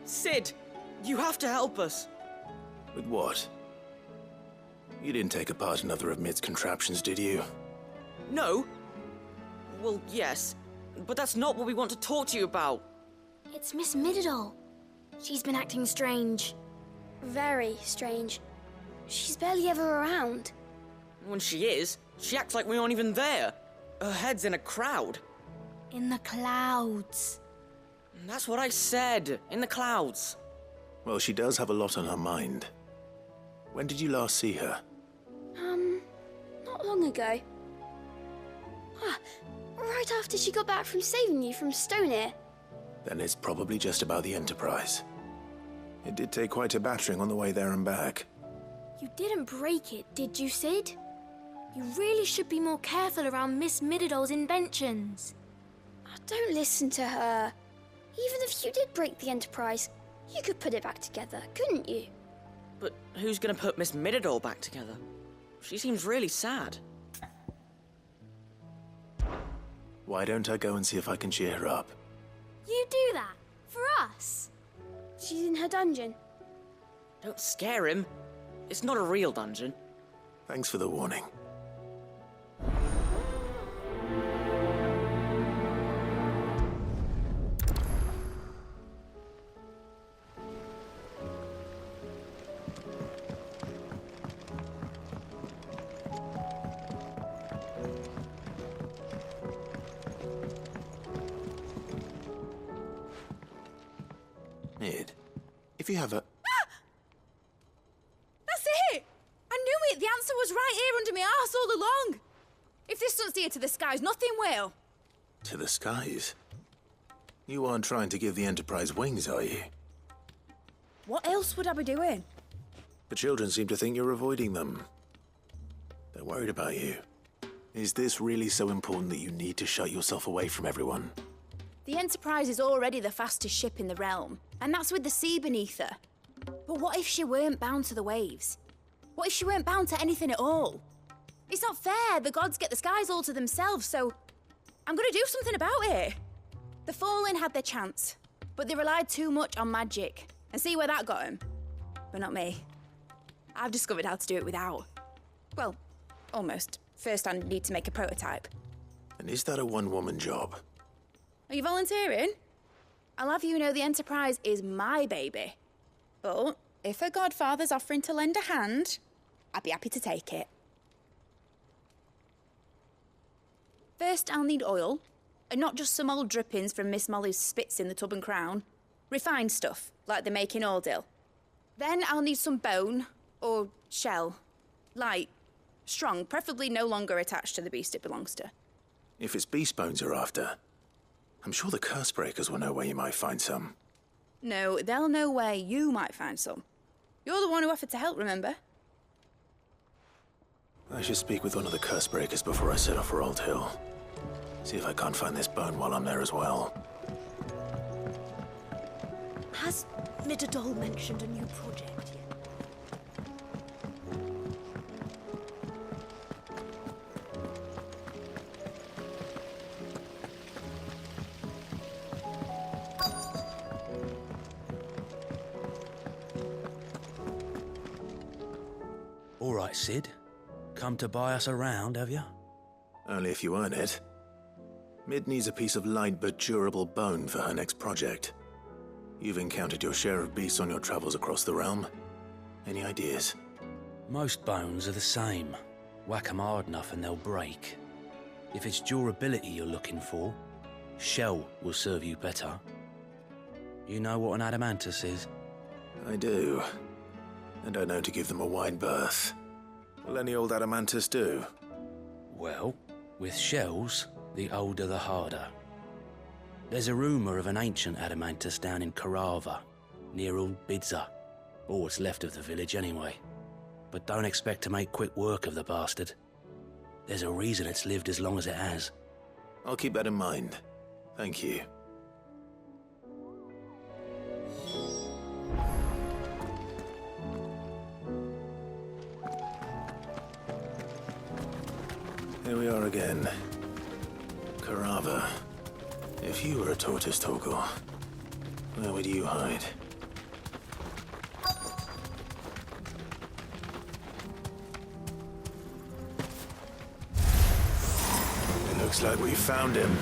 Sid, you have to help us. With what? You didn't take apart another of Mid's contraptions, did you? No. Well, yes, but that's not what we want to talk to you about. It's Miss Mididol. She's been acting strange. Very strange. She's barely ever around. When she is, she acts like we aren't even there. Her head's in a crowd. In the clouds. That's what I said, in the clouds. Well, she does have a lot on her mind. When did you last see her? Not long ago. Right after she got back from saving you from Stonehenge. Then it's probably just about the Enterprise. It did take quite a battering on the way there and back. You didn't break it, did you, Sid? You really should be more careful around Miss Mididol's inventions. Oh, don't listen to her. Even if you did break the Enterprise, you could put it back together, couldn't you? But who's gonna put Miss Mididol back together? She seems really sad. Why don't I go and see if I can cheer her up? You do that? For us? She's in her dungeon. Don't scare him. It's not a real dungeon. Thanks for the warning. Mid, if you have a... That's it! I knew it! The answer was right here under my arse all along! If this doesn't steer to the skies, nothing will! To the skies? You aren't trying to give the Enterprise wings, are you? What else would I be doing? The children seem to think you're avoiding them. They're worried about you. Is this really so important that you need to shut yourself away from everyone? The Enterprise is already the fastest ship in the realm, and that's with the sea beneath her. But what if she weren't bound to the waves? What if she weren't bound to anything at all? It's not fair. The gods get the skies all to themselves, so I'm gonna do something about it. The Fallen had their chance, but they relied too much on magic. And see where that got them? But not me. I've discovered how to do it without. Well, almost. First I need to make a prototype. And is that a one-woman job? Are you volunteering? I'll have you know the Enterprise is my baby. But if her godfather's offering to lend a hand, I'd be happy to take it. First, I'll need oil, and not just some old drippings from Miss Molly's spits in the tub and crown. Refined stuff, like they make in Ordil. Then I'll need some bone, or shell. Light, strong, preferably no longer attached to the beast it belongs to. If it's beast bones you're after, I'm sure the curse breakers will know where you might find some. No, they'll know where you might find some. You're the one who offered to help, remember? I should speak with one of the curse breakers before I set off for Old Hill. See if I can't find this bone while I'm there as well. Has Mididol mentioned a new project yet? All right, Sid. Come to buy us around, have you? Only if you earn it. Mid needs a piece of light but durable bone for her next project. You've encountered your share of beasts on your travels across the realm. Any ideas? Most bones are the same. Whack 'em hard enough and they'll break. If it's durability you're looking for, shell will serve you better. You know what an adamantus is? I do. And I know to give them a wide berth. Will any old adamantus do? Well, with shells, the older the harder. There's a rumour of an ancient adamantus down in Karava, near Old Bidza, or what's left of the village anyway. But don't expect to make quick work of the bastard. There's a reason it's lived as long as it has. I'll keep that in mind. Thank you. Here we are again. Karava. If you were a tortoise, Torgor, where would you hide? Looks like we found him.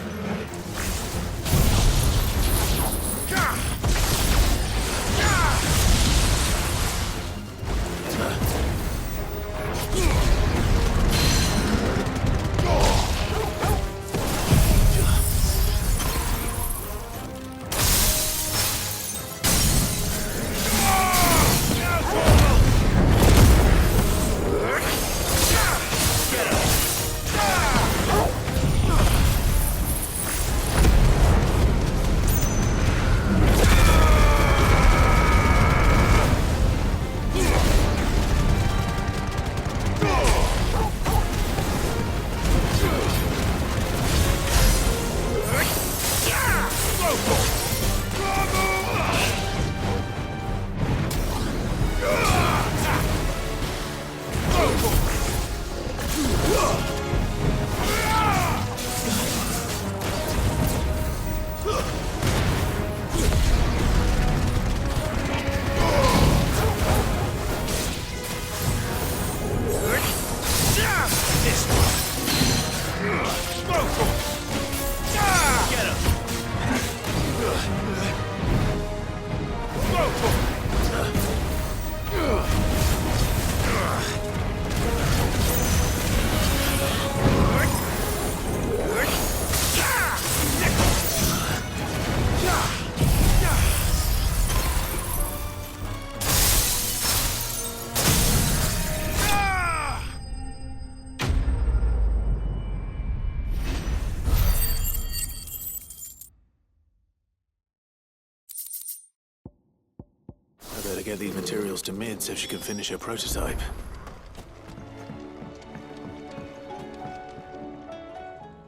Get these materials to Mid so she can finish her prototype.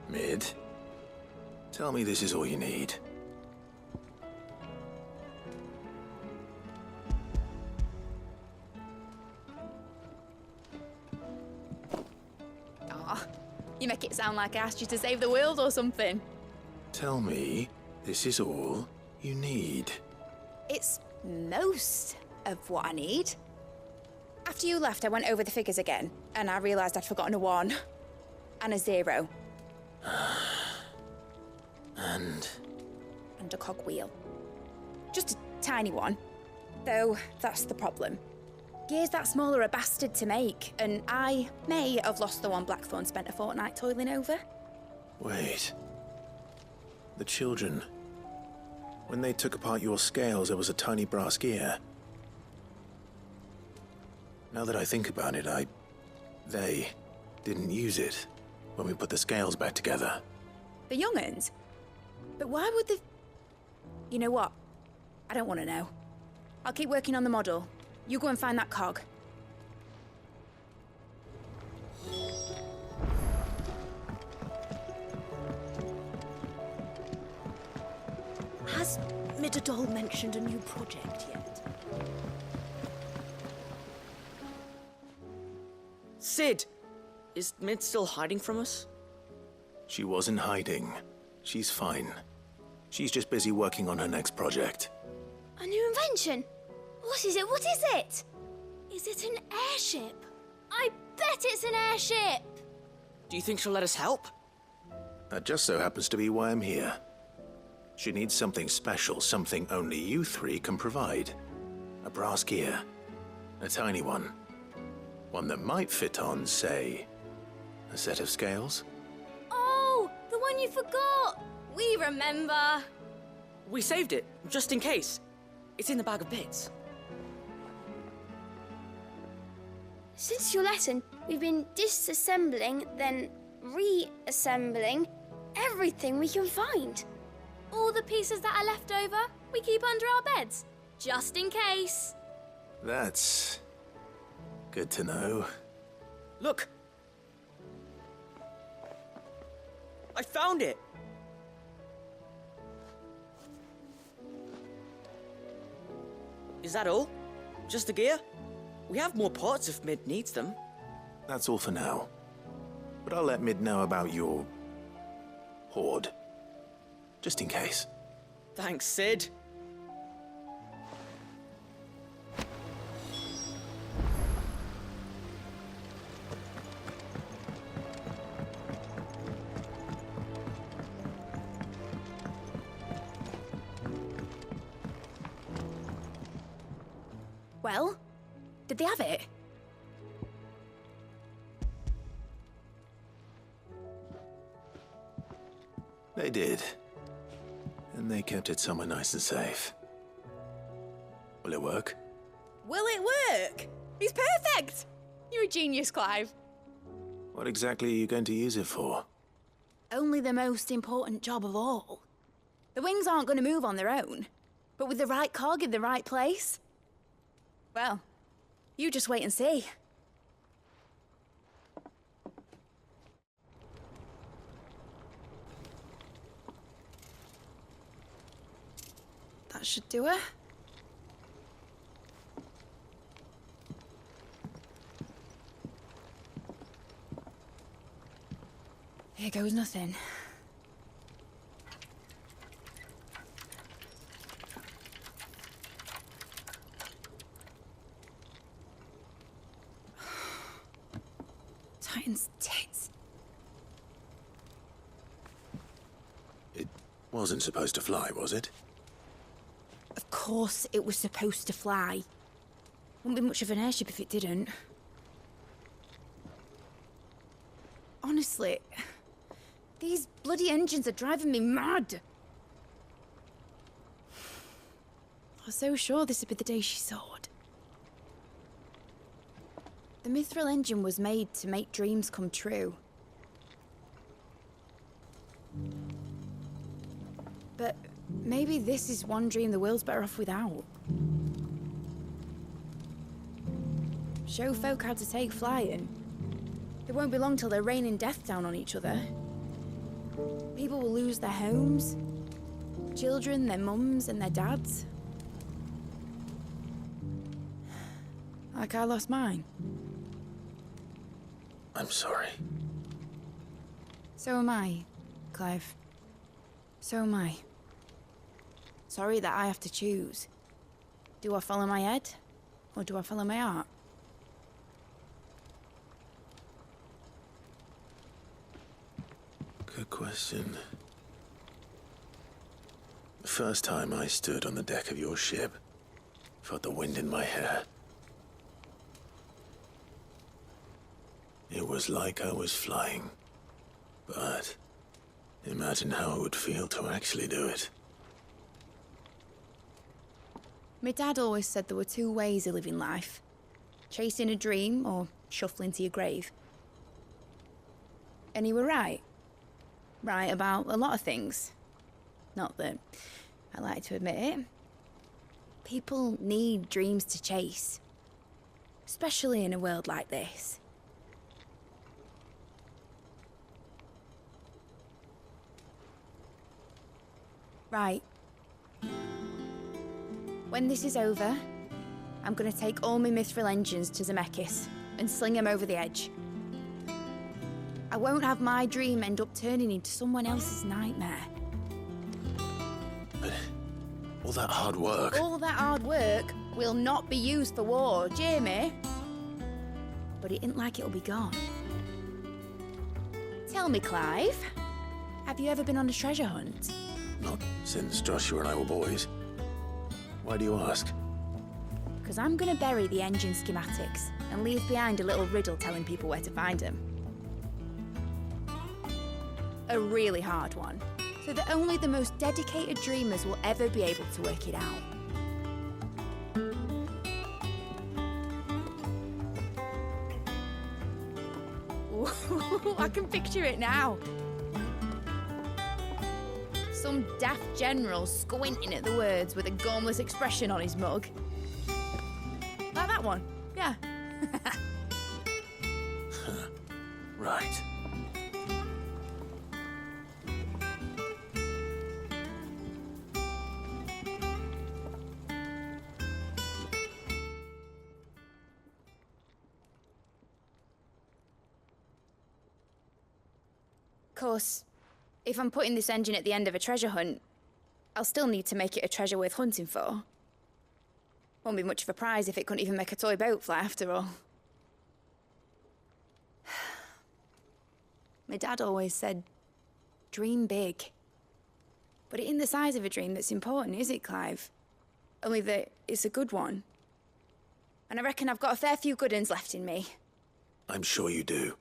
Mid, tell me this is all you need. Aw, you make it sound like I asked you to save the world or something. Tell me this is all you need. It's most of what I need. After you left, I went over the figures again, and I realised I'd forgotten a 1 and a 0. And a cogwheel. Just a tiny one. Though, that's the problem. Gears that small are a bastard to make, and I may have lost the one Blackthorn spent a fortnight toiling over. wait. The children. When they took apart your scales, there was a tiny brass gear. Now that I think about it, they didn't use it when we put the scales back together. The young'uns? But why would the... You know what? I don't want to know. I'll keep working on the model. You go and find that cog. Has Midadol mentioned a new project yet? Sid! Is Mid still hiding from us? She wasn't hiding. She's fine. She's just busy working on her next project. A new invention? What is it? What is it? Is it an airship? I bet it's an airship! Do you think she'll let us help? That just so happens to be why I'm here. She needs something special, something only you three can provide. A brass gear. A tiny one. One that might fit on, say, a set of scales? Oh, the one you forgot! We remember! We saved it, just in case. It's in the bag of bits. Since your lesson, we've been disassembling, then reassembling everything we can find. All the pieces that are left over, we keep under our beds, just in case. That's good to know. Look! I found it! Is that all? Just the gear? We have more parts if Mid needs them. That's all for now. But I'll let Mid know about your hoard. Just in case. Thanks, Sid. Well, did they have it? They did. And they kept it somewhere nice and safe. Will it work? Will it work? It's perfect! You're a genius, Clive. What exactly are you going to use it for? Only the most important job of all. The wings aren't going to move on their own. But with the right cog in the right place... well, you just wait and see. That should do it. Here goes nothing. Titan's tits. It wasn't supposed to fly, was it? Of course it was supposed to fly. Wouldn't be much of an airship if it didn't. Honestly, these bloody engines are driving me mad. I was so sure this would be the day she soared. The mithril engine was made to make dreams come true. But maybe this is one dream the world's better off without. Show folk how to take flying. It won't be long till they're raining death down on each other. People will lose their homes. Children, their mums and their dads. Like I lost mine. I'm sorry. So am I, Clive. So am I. Sorry that I have to choose. Do I follow my head, or do I follow my heart? Good question. The first time I stood on the deck of your ship, felt the wind in my hair. It was like I was flying. But imagine how it would feel to actually do it. My dad always said there were two ways of living life. Chasing a dream or shuffling to your grave. And he were right. Right about a lot of things. Not that I like to admit it. People need dreams to chase. Especially in a world like this. Right. When this is over, I'm gonna take all my mithril engines to Zemeckis and sling them over the edge. I won't have my dream end up turning into someone else's nightmare. But all that hard work... All that hard work will not be used for war, Jamie. But it ain't like it'll be gone. Tell me, Clive, have you ever been on a treasure hunt? Not since Joshua and I were boys. Why do you ask? Because I'm gonna bury the engine schematics and leave behind a little riddle telling people where to find them. A really hard one, so that only the most dedicated dreamers will ever be able to work it out. Ooh, I can picture it now. Some daft general squinting at the words with a gormless expression on his mug. Like that one, yeah. Right. Of course, if I'm putting this engine at the end of a treasure hunt, I'll still need to make it a treasure worth hunting for. Won't be much of a prize if it couldn't even make a toy boat fly after all. My dad always said, dream big. But it ain't the size of a dream that's important, is it, Clive? Only that it's a good one. And I reckon I've got a fair few good uns left in me. I'm sure you do.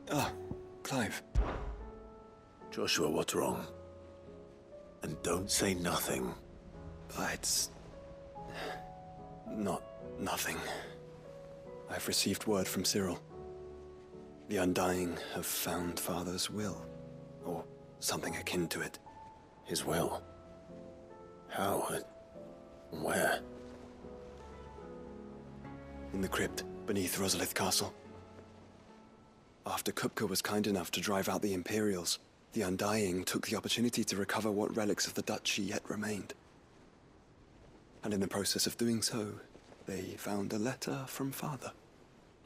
Ah, Clive. Joshua, what's wrong? And don't say nothing. It's... nothing. I've received word from Cyril. The Undying have found Father's will, or something akin to it. His will? How? Where? In the crypt beneath Rosalith Castle. After Kupka was kind enough to drive out the Imperials, the Undying took the opportunity to recover what relics of the Duchy yet remained. And in the process of doing so, they found a letter from Father.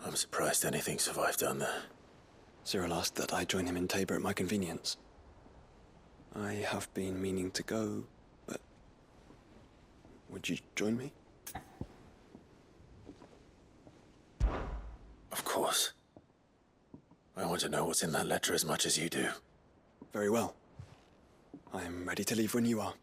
I'm surprised anything survived down there. Cyril asked that I join him in Tabor at my convenience. I have been meaning to go, but... would you join me? Of course. I want to know what's in that letter as much as you do. Very well. I am ready to leave when you are.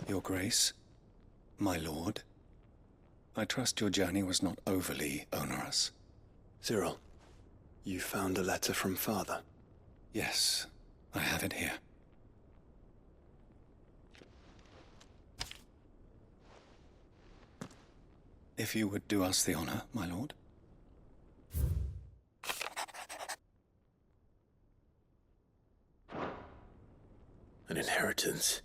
Your Grace, my lord, I trust your journey was not overly onerous. Cyril, you found a letter from Father? Yes, I have it here. If you would do us the honor, my lord. An inheritance.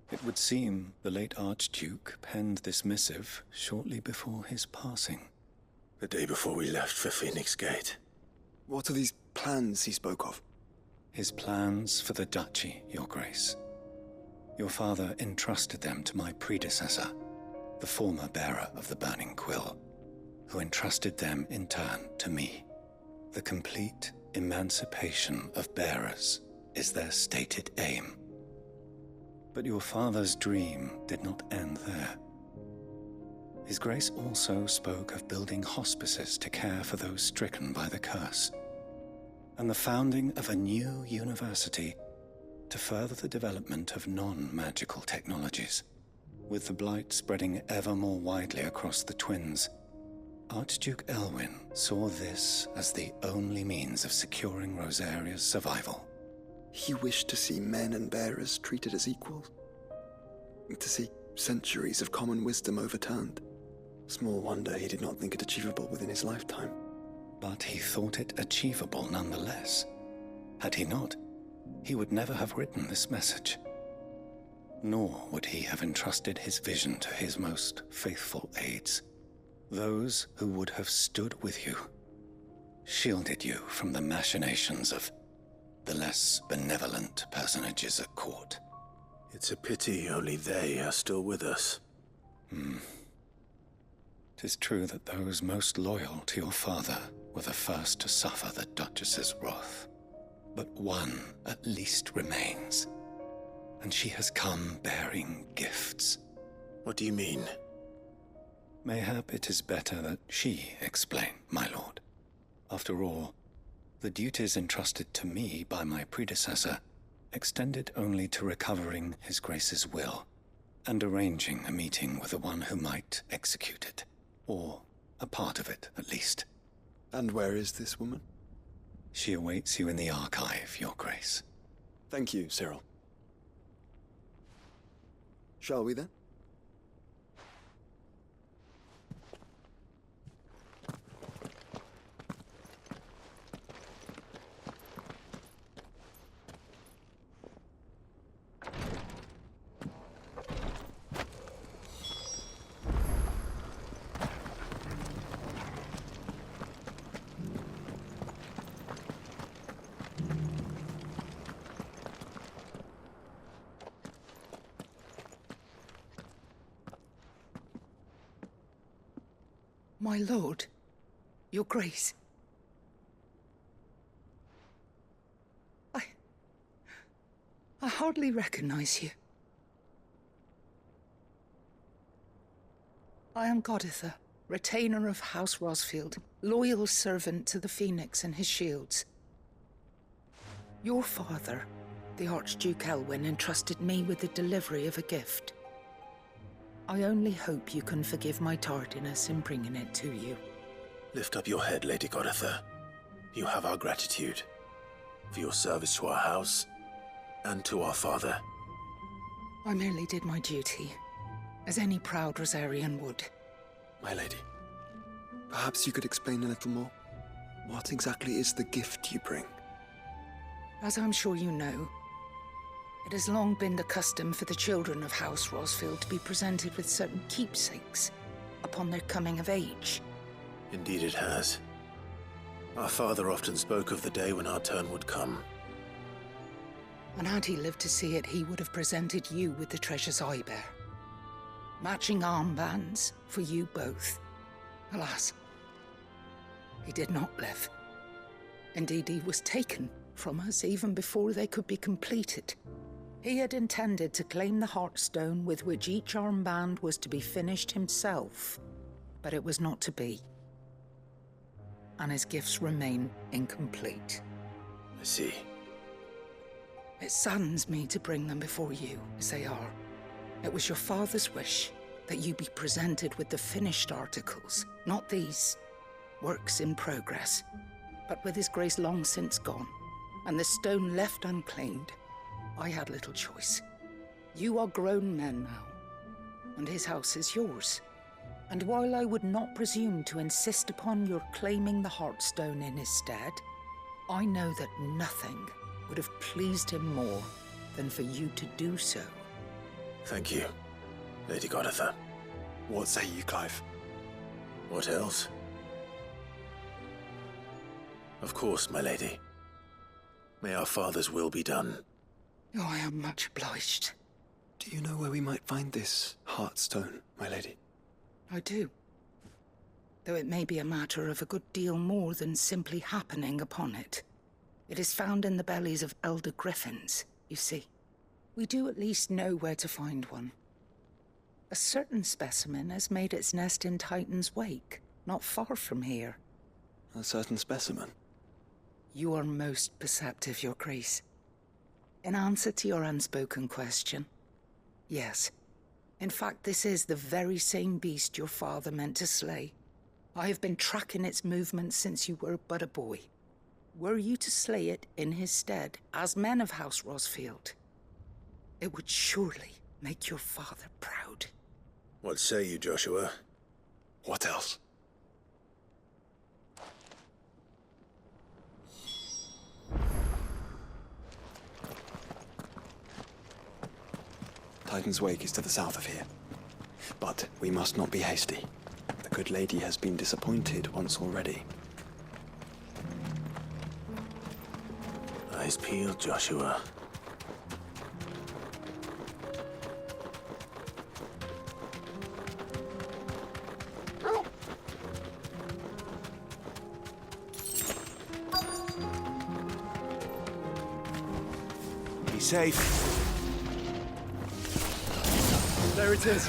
It would seem the late Archduke penned this missive shortly before his passing. The day before we left for Phoenix Gate. What are these plans he spoke of? His plans for the Duchy, Your Grace. Your father entrusted them to my predecessor, the former bearer of the Burning Quill, who entrusted them in turn to me. The complete emancipation of bearers is their stated aim. But your father's dream did not end there. His Grace also spoke of building hospices to care for those stricken by the curse, and the founding of a new university to further the development of non-magical technologies. With the Blight spreading ever more widely across the Twins, Archduke Elwyn saw this as the only means of securing Rosaria's survival. He wished to see men and bearers treated as equals. To see centuries of common wisdom overturned. Small wonder he did not think it achievable within his lifetime. But he thought it achievable nonetheless. Had he not, he would never have written this message. Nor would he have entrusted his vision to his most faithful aides, those who would have stood with you, shielded you from the machinations of the less benevolent personages at court. It's a pity only they are still with us. 'Tis true that those most loyal to your father were the first to suffer the Duchess's wrath. But one at least remains, and she has come bearing gifts. What do you mean? Mayhap it is better that she explain, my lord. After all, the duties entrusted to me by my predecessor extended only to recovering His Grace's will and arranging a meeting with the one who might execute it, or a part of it at least. And where is this woman? She awaits you in the archive, Your Grace. Thank you, Cyril. Shall we then? My lord, your grace. I hardly recognize you. I am Goditha, retainer of House Rosfield, loyal servant to the Phoenix and his shields. Your father, the Archduke Elwyn, entrusted me with the delivery of a gift. I only hope you can forgive my tardiness in bringing it to you. Lift up your head, Lady Goditha. You have our gratitude for your service to our house and to our father. I merely did my duty, as any proud Rosarian would. My lady, perhaps you could explain a little more? What exactly is the gift you bring? As I'm sure you know, it has long been the custom for the children of House Rosfield to be presented with certain keepsakes upon their coming of age. Indeed it has. Our father often spoke of the day when our turn would come. And had he lived to see it, he would have presented you with the treasures I bear. Matching armbands for you both. Alas, he did not live. Indeed, he was taken from us even before they could be completed. He had intended to claim the Heartstone with which each armband was to be finished himself, but it was not to be. And his gifts remain incomplete. I see. It saddens me to bring them before you, as they are. It was your father's wish that you be presented with the finished articles, not these works in progress. But with his grace long since gone, and the stone left unclaimed, I had little choice. You are grown men now, and his house is yours. And while I would not presume to insist upon your claiming the Heartstone in his stead, I know that nothing would have pleased him more than for you to do so. Thank you, Lady Goditha. What say you, Clive? What else? Of course, my lady. May our father's will be done. Oh, I am much obliged. Do you know where we might find this Heartstone, my lady? I do. Though it may be a matter of a good deal more than simply happening upon it. It is found in the bellies of elder griffins, you see. We do at least know where to find one. A certain specimen has made its nest in Titan's Wake, not far from here. A certain specimen? You are most perceptive, Your Grace. In answer to your unspoken question, yes. In fact, this is the very same beast your father meant to slay. I have been tracking its movements since you were but a boy. Were you to slay it in his stead, as men of House Rosfield, it would surely make your father proud. What say you, Joshua? What else? Titan's Wake is to the south of here. But we must not be hasty. The good lady has been disappointed once already. Eyes peeled, Joshua. Be safe. There it is.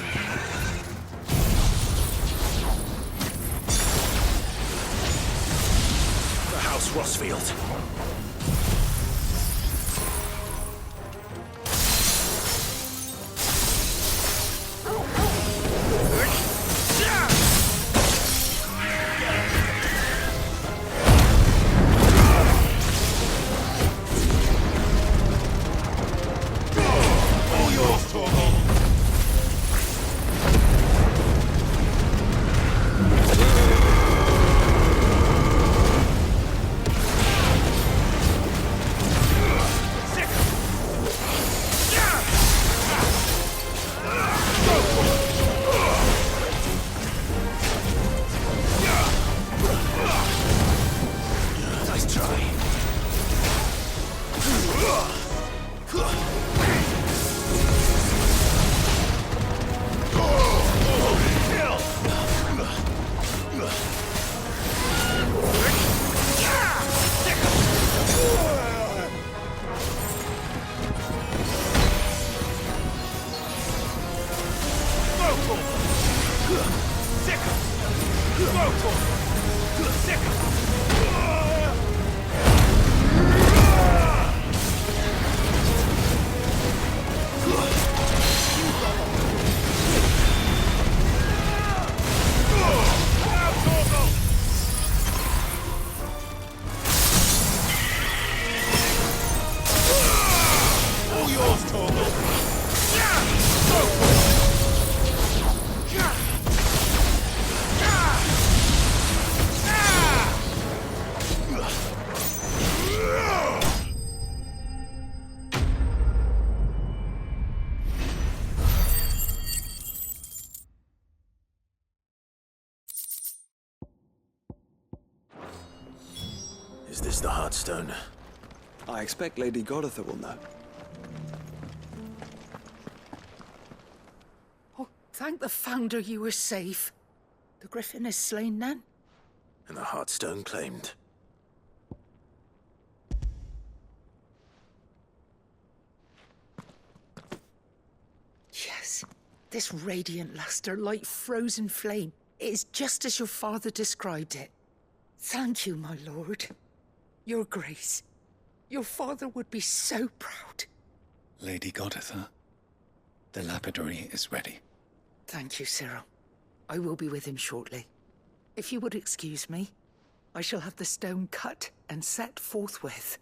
The House Rosfield. Is this the Heartstone? I expect Lady Goditha will know. Oh, thank the Founder you were safe. The Griffin is slain then? And the Heartstone claimed. Yes. This radiant luster, like frozen flame. It is just as your father described it. Thank you, my lord. Your Grace. Your father would be so proud. Lady Goditha, the lapidary is ready. Thank you, Cyril. I will be with him shortly. If you would excuse me, I shall have the stone cut and set forthwith.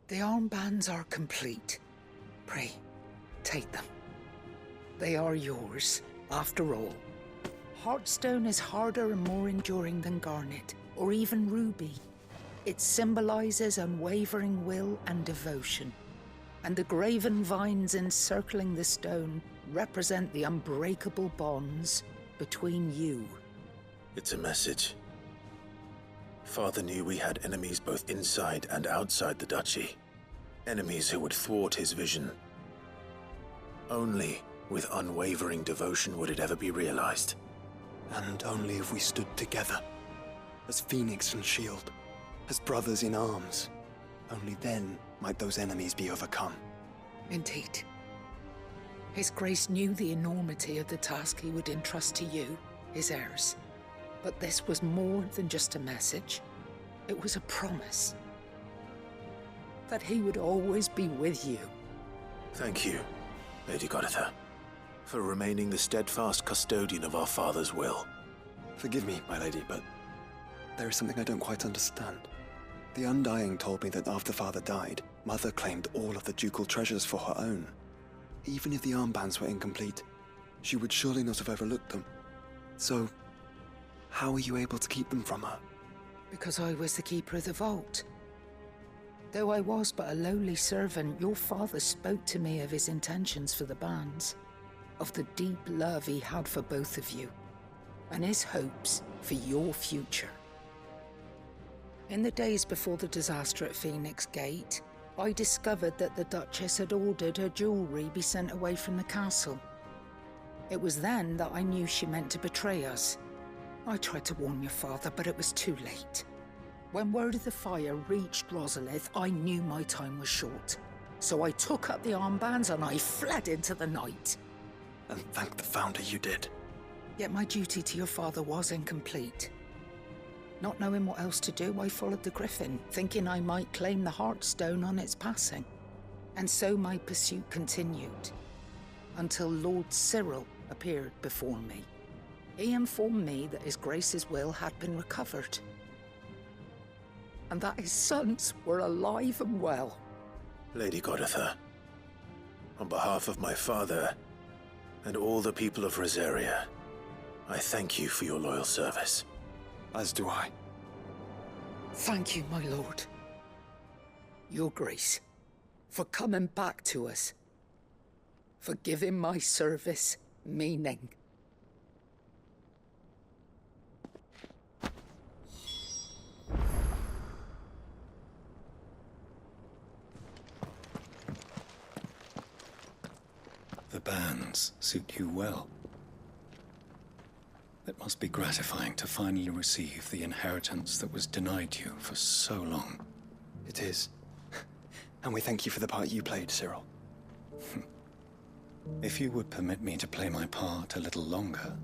The armbands are complete. Pray, take them. They are yours, after all. Heartstone is harder and more enduring than garnet, or even ruby. It symbolizes unwavering will and devotion. And the graven vines encircling the stone represent the unbreakable bonds between you. It's a message. Father knew we had enemies both inside and outside the duchy. Enemies who would thwart his vision. Only with unwavering devotion would it ever be realized. And only if we stood together, as Phoenix and Shield, as brothers in arms. Only then might those enemies be overcome. Indeed. His Grace knew the enormity of the task he would entrust to you, his heirs. But this was more than just a message. It was a promise. That he would always be with you. Thank you, Lady Goditha, for remaining the steadfast custodian of our father's will. Forgive me, my lady, but there is something I don't quite understand. The Undying told me that after Father died, Mother claimed all of the ducal treasures for her own. Even if the armbands were incomplete, she would surely not have overlooked them. So, how were you able to keep them from her? Because I was the keeper of the vault. Though I was but a lowly servant, your father spoke to me of his intentions for the bands, of the deep love he had for both of you, and his hopes for your future. In the days before the disaster at Phoenix Gate, I discovered that the Duchess had ordered her jewelry be sent away from the castle. It was then that I knew she meant to betray us. I tried to warn your father, but it was too late. When word of the fire reached Rosalith, I knew my time was short. So I took up the armbands and I fled into the night. And thank the Founder you did. Yet my duty to your father was incomplete. Not knowing what else to do, I followed the Griffin, thinking I might claim the Heartstone on its passing. And so my pursuit continued, until Lord Cyril appeared before me. He informed me that His Grace's will had been recovered, and that his sons were alive and well. Lady Goditha, on behalf of my father and all the people of Rosaria, I thank you for your loyal service. As do I. Thank you, my lord. Your Grace, for coming back to us, for giving my service meaning. The bands suit you well. It must be gratifying to finally receive the inheritance that was denied you for so long. It is. And we thank you for the part you played, Cyril. If you would permit me to play my part a little longer,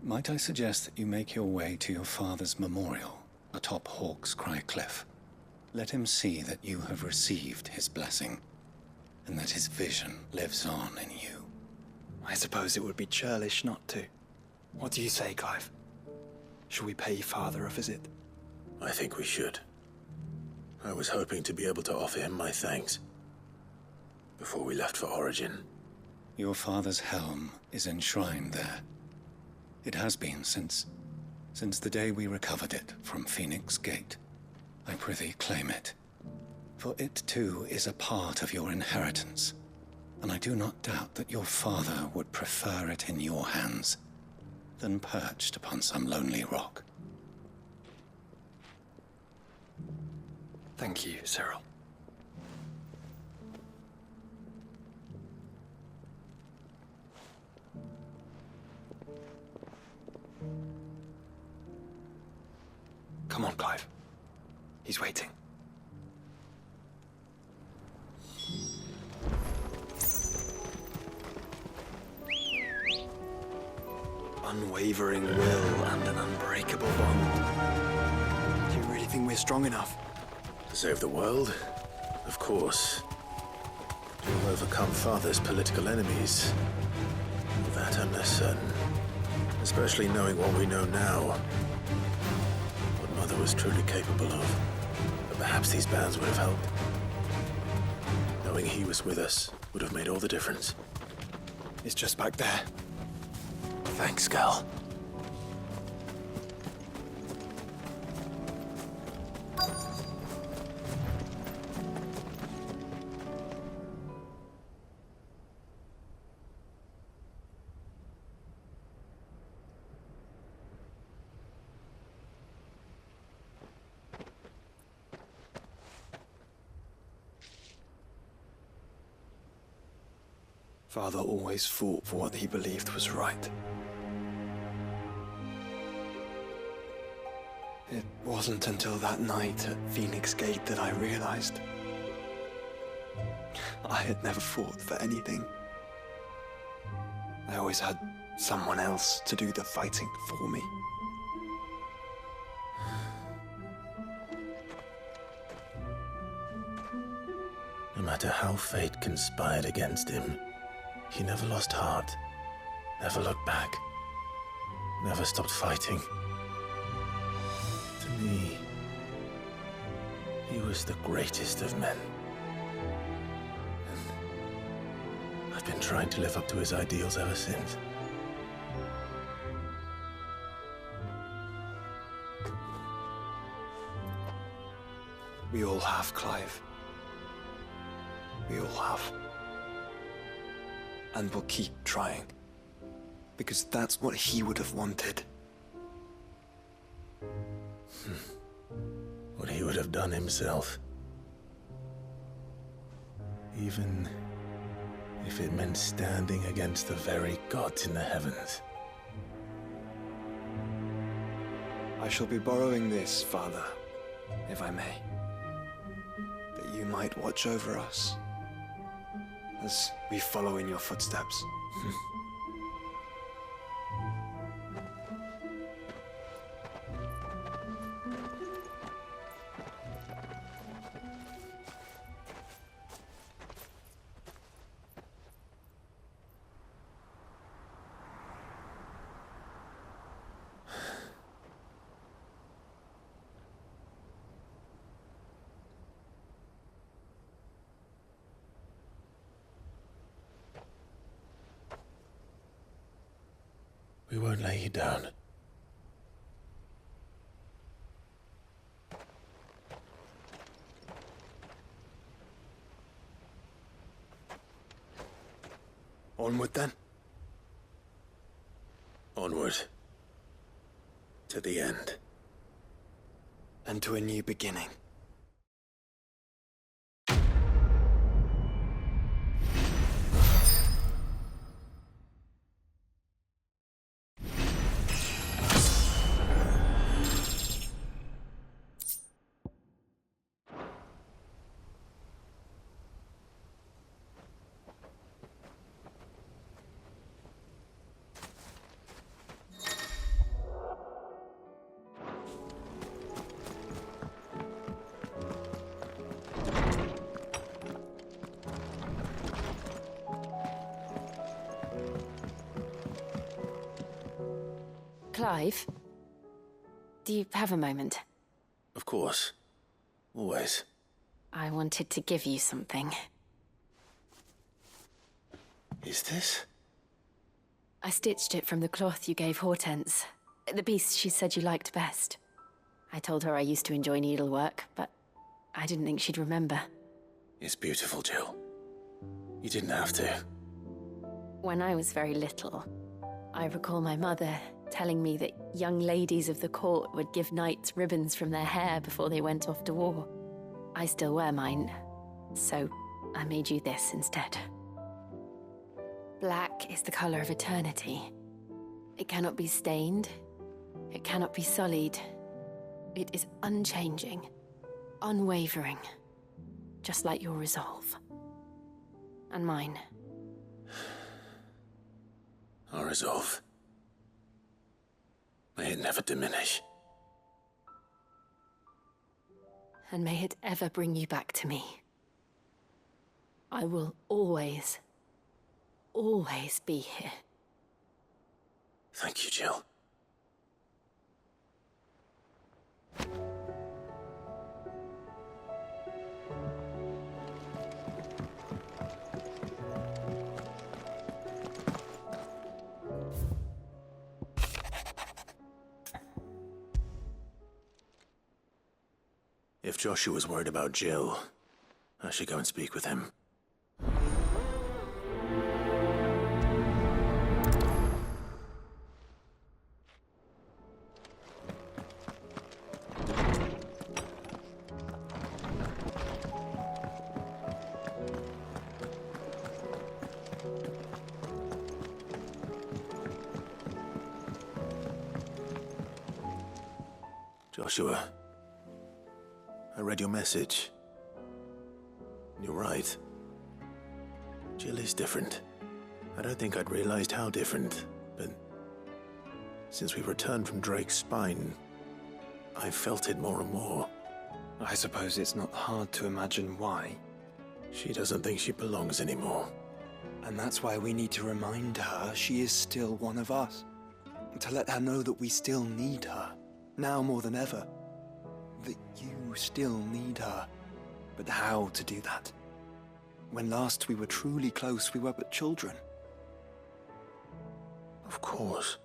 might I suggest that you make your way to your father's memorial atop Hawk's Cry Cliff? Let him see that you have received his blessing, and that his vision lives on in you. I suppose it would be churlish not to. What do you say, Clive? Shall we pay Father a visit? I think we should. I was hoping to be able to offer him my thanks before we left for Origin. Your father's helm is enshrined there. It has been since the day we recovered it from Phoenix Gate. I prithee claim it, for it too is a part of your inheritance, and I do not doubt that your father would prefer it in your hands than perched upon some lonely rock. Thank you, Cyril. Come on, Clive. He's waiting. Unwavering will and an unbreakable bond. Do you really think we're strong enough? To save the world? Of course. To overcome Father's political enemies? Of that I'm less certain. Especially knowing what we know now. What Mother was truly capable of. But perhaps these bands would have helped. Knowing he was with us would have made all the difference. It's just back there. Thanks, Gal. Father always fought for what he believed was right. It wasn't until that night at Phoenix Gate that I realized I had never fought for anything. I always had someone else to do the fighting for me. No matter how fate conspired against him, he never lost heart, never looked back, never stopped fighting. To me, he was the greatest of men. And I've been trying to live up to his ideals ever since. We all have, Clive. We all have. And we'll keep trying. Because that's what he would have wanted. What he would have done himself. Even if it meant standing against the very gods in the heavens. I shall be borrowing this, Father, if I may. That you might watch over us as we follow in your footsteps. We won't lay you down. Onward then. Onward. To the end. And to a new beginning. Clive, do you have a moment? Of course. Always. I wanted to give you something. Is this? I stitched it from the cloth you gave Hortense. The piece she said you liked best. I told her I used to enjoy needlework, but I didn't think she'd remember. It's beautiful, Jill. You didn't have to. When I was very little, I recall my mother telling me that young ladies of the court would give knights ribbons from their hair before they went off to war. I still wear mine, so I made you this instead. Black is the color of eternity. It cannot be stained. It cannot be sullied. It is unchanging, unwavering, just like your resolve. And mine. Our resolve. May it never diminish. And may it ever bring you back to me. I will always be here. Thank you, Jill. If Joshua's worried about Jill, I should go and speak with him. Joshua, I read your message. You're right. Jill is different. I don't think I'd realized how different, but since we returned from Drake's spine, I've felt it more and more. I suppose it's not hard to imagine why. She doesn't think she belongs anymore. And that's why we need to remind her she is still one of us. To let her know that we still need her, now more than ever. That you still need her. But how to do that? When last we were truly close, we were but children. Of course.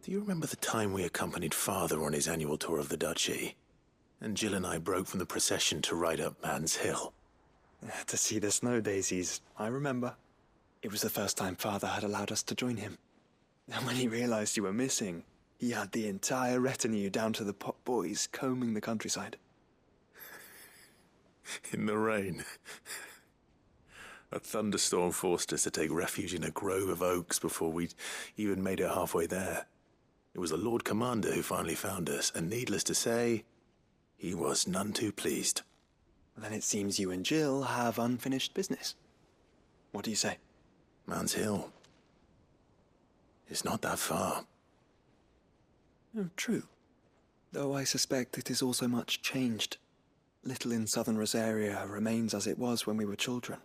Do you remember the time we accompanied Father on his annual tour of the Duchy? And Jill and I broke from the procession to ride up Man's Hill. To see the snow daisies, I remember. It was the first time Father had allowed us to join him. And when he realized you were missing, he had the entire retinue down to the pot boys combing the countryside. In the rain. A thunderstorm forced us to take refuge in a grove of oaks before we'd even made it halfway there. It was the Lord Commander who finally found us, and needless to say, he was none too pleased. Then it seems you and Jill have unfinished business. What do you say? Man's Hill. It's not that far. Oh, true. Though I suspect it is also much changed. Little in southern Rosaria remains as it was when we were children.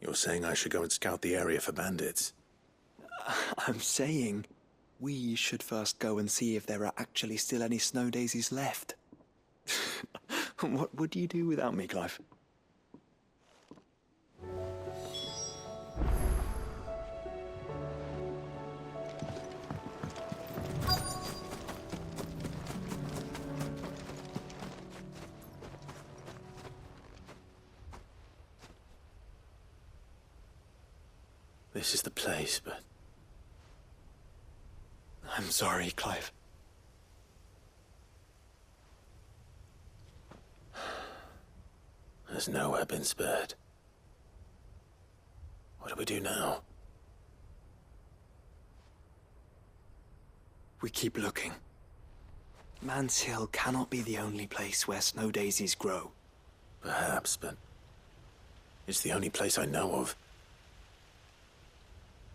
You're saying I should go and scout the area for bandits? I'm saying we should first go and see if there are actually still any snow daisies left. What would you do without me, Clive? This is the place, but... I'm sorry, Clive. There's nowhere been spared. What do we do now? We keep looking. Man's Hill cannot be the only place where snow daisies grow. Perhaps, but it's the only place I know of.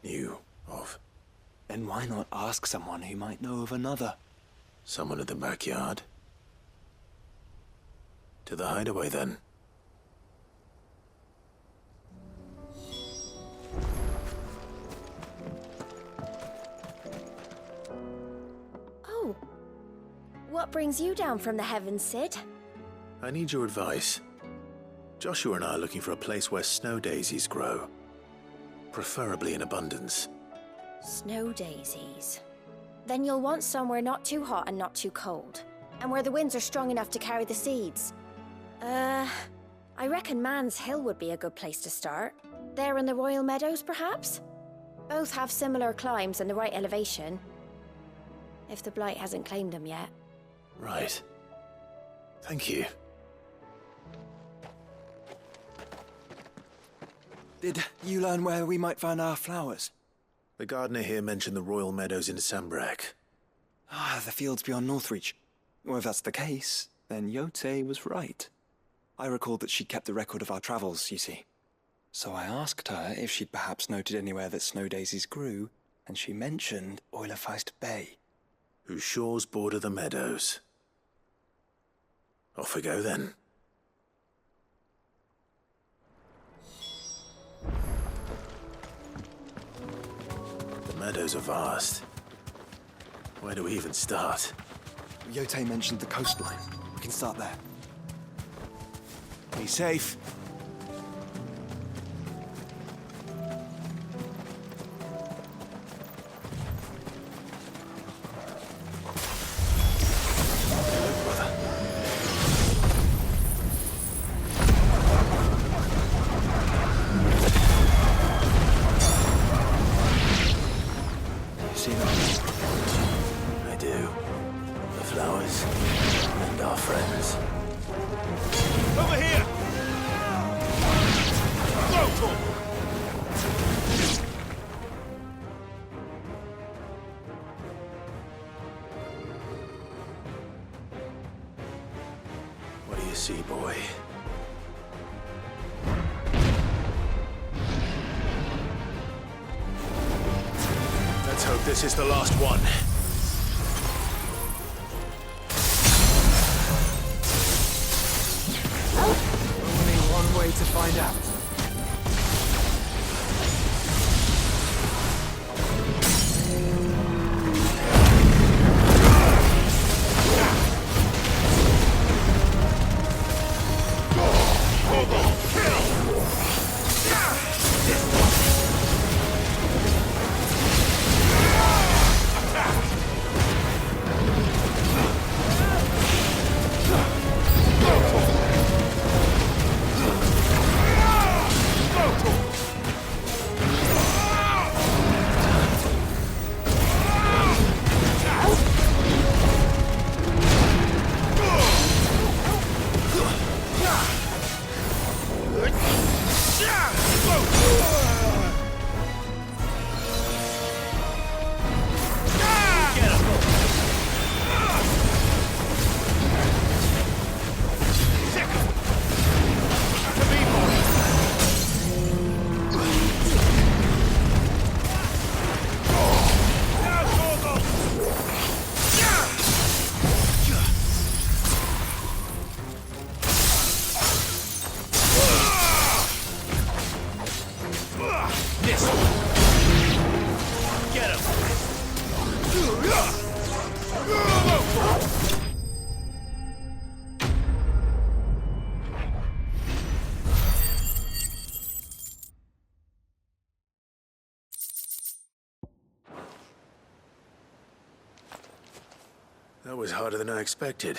Knew of. Then why not ask someone who might know of another? Someone in the backyard? To the hideaway, then. What brings you down from the heavens, Sid? I need your advice. Joshua and I are looking for a place where snow daisies grow. Preferably in abundance. Snow daisies. Then you'll want somewhere not too hot and not too cold. And where the winds are strong enough to carry the seeds. I reckon Man's Hill would be a good place to start. There in the Royal Meadows, perhaps? Both have similar climbs and the right elevation. If the Blight hasn't claimed them yet. Right. Thank you. Did you learn where we might find our flowers? The gardener here mentioned the Royal Meadows in Sambrak. Ah, the fields beyond Northreach. Well, if that's the case, then Yote was right. I recalled that she'd kept the record of our travels, you see. So I asked her if she'd perhaps noted anywhere that snow daisies grew, and she mentioned Oilefeist Bay. Whose shores border the meadows. Off we go then. The meadows are vast. Where do we even start? Yote mentioned the coastline. We can start there. Be safe. See, boy. Let's hope this is the last one. Only one way to find out. That was harder than I expected.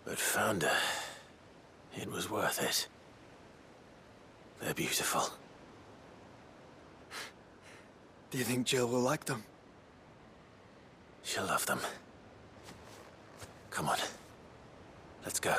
But found her. It was worth it. They're beautiful. Do you think Jill will like them? She'll love them. Come on. Let's go.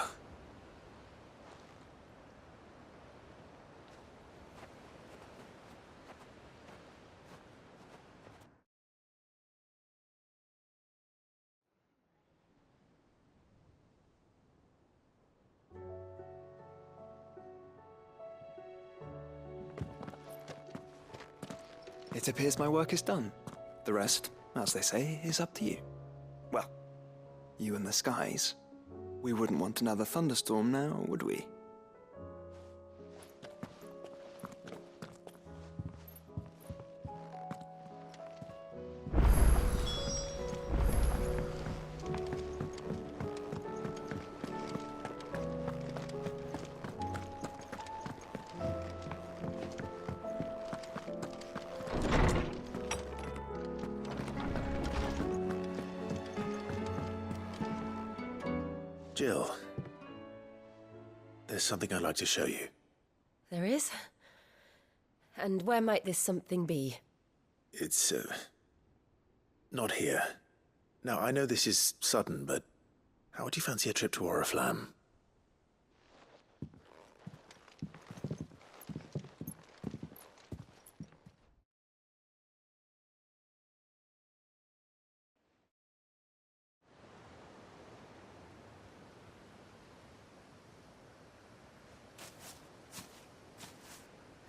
It appears my work is done. The rest, as they say, is up to you. Well, you and the skies. We wouldn't want another thunderstorm now, would we? Jill, there's something I'd like to show you. There is? And where might this something be? It's, not here. Now, I know this is sudden, but how would you fancy a trip to Oriflamme?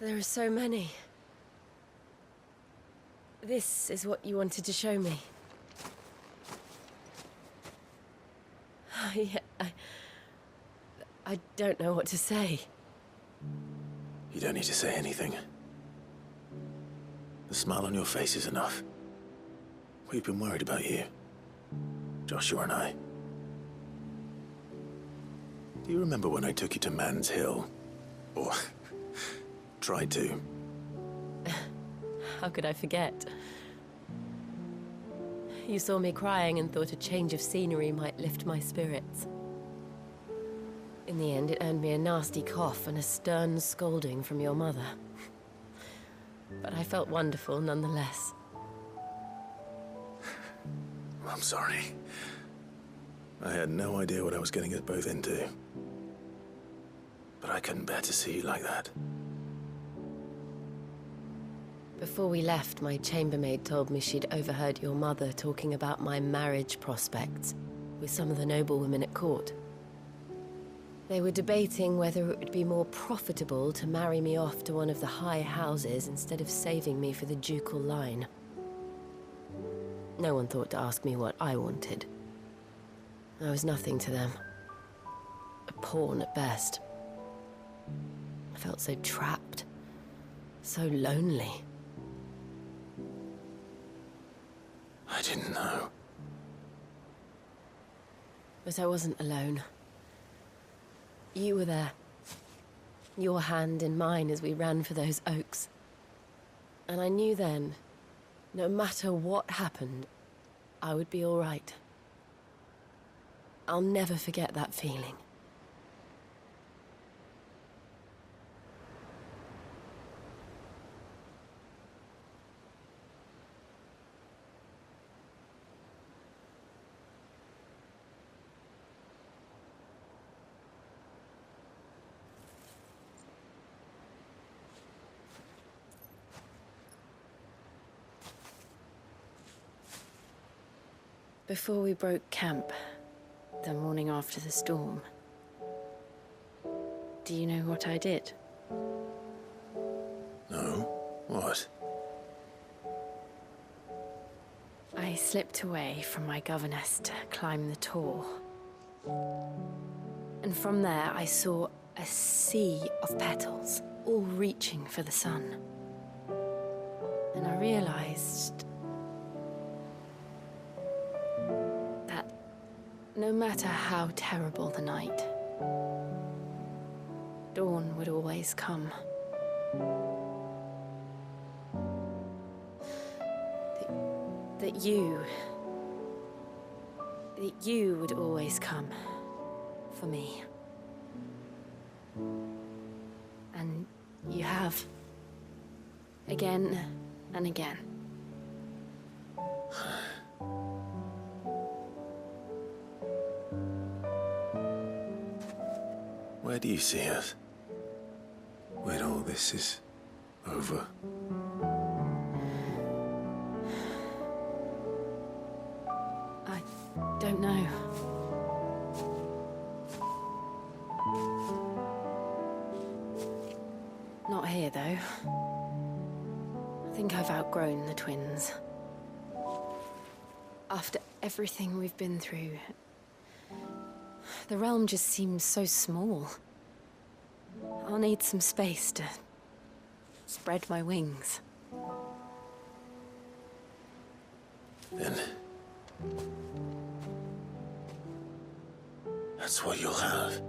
There are so many. This is what you wanted to show me. I don't know what to say. You don't need to say anything. The smile on your face is enough. We've been worried about you, Joshua and I. Do you remember when I took you to Man's Hill? Or tried to? How could I forget? You saw me crying and thought a change of scenery might lift my spirits. In the end, it earned me a nasty cough and a stern scolding from your mother. But I felt wonderful nonetheless. I'm sorry. I had no idea what I was getting us both into. But I couldn't bear to see you like that. Before we left, my chambermaid told me she'd overheard your mother talking about my marriage prospects with some of the noblewomen at court. They were debating whether it would be more profitable to marry me off to one of the high houses instead of saving me for the ducal line. No one thought to ask me what I wanted. I was nothing to them. A pawn at best. I felt so trapped. So lonely. I didn't know. But I wasn't alone. You were there. Your hand in mine as we ran for those oaks. And I knew then, no matter what happened, I would be all right. I'll never forget that feeling. Before we broke camp, the morning after the storm, do you know what I did? No? What? I slipped away from my governess to climb the tor. And from there I saw a sea of petals, all reaching for the sun. And I realized no matter how terrible the night, dawn would always come. That you would always come for me. And you have. Again and again. Where do you see us? When all this is over? I don't know. Not here, though. I think I've outgrown the twins. After everything we've been through, the realm just seems so small. I'll need some space to spread my wings. Then that's what you'll have.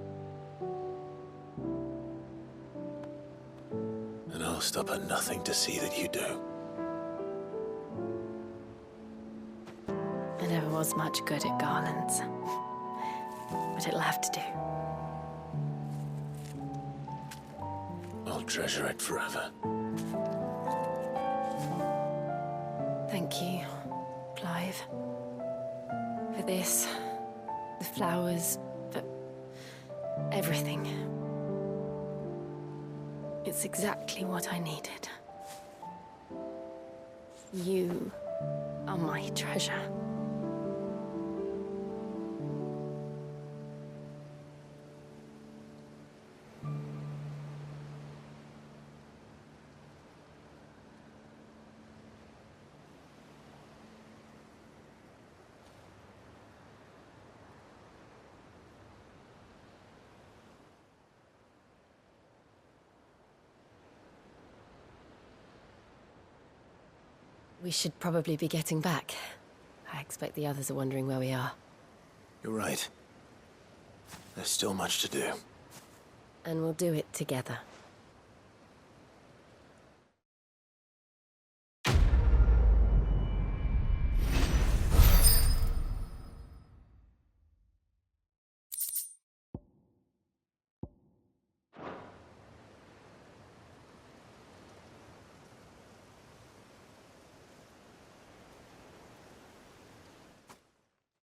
And I'll stop at nothing to see that you do. I never was much good at garlands. But but it'll have to do. I'll treasure it forever. Thank you, Clive. For this, the flowers, for everything. It's exactly what I needed. You are my treasure. We should probably be getting back. I expect the others are wondering where we are. You're right. There's still much to do. And we'll do it together.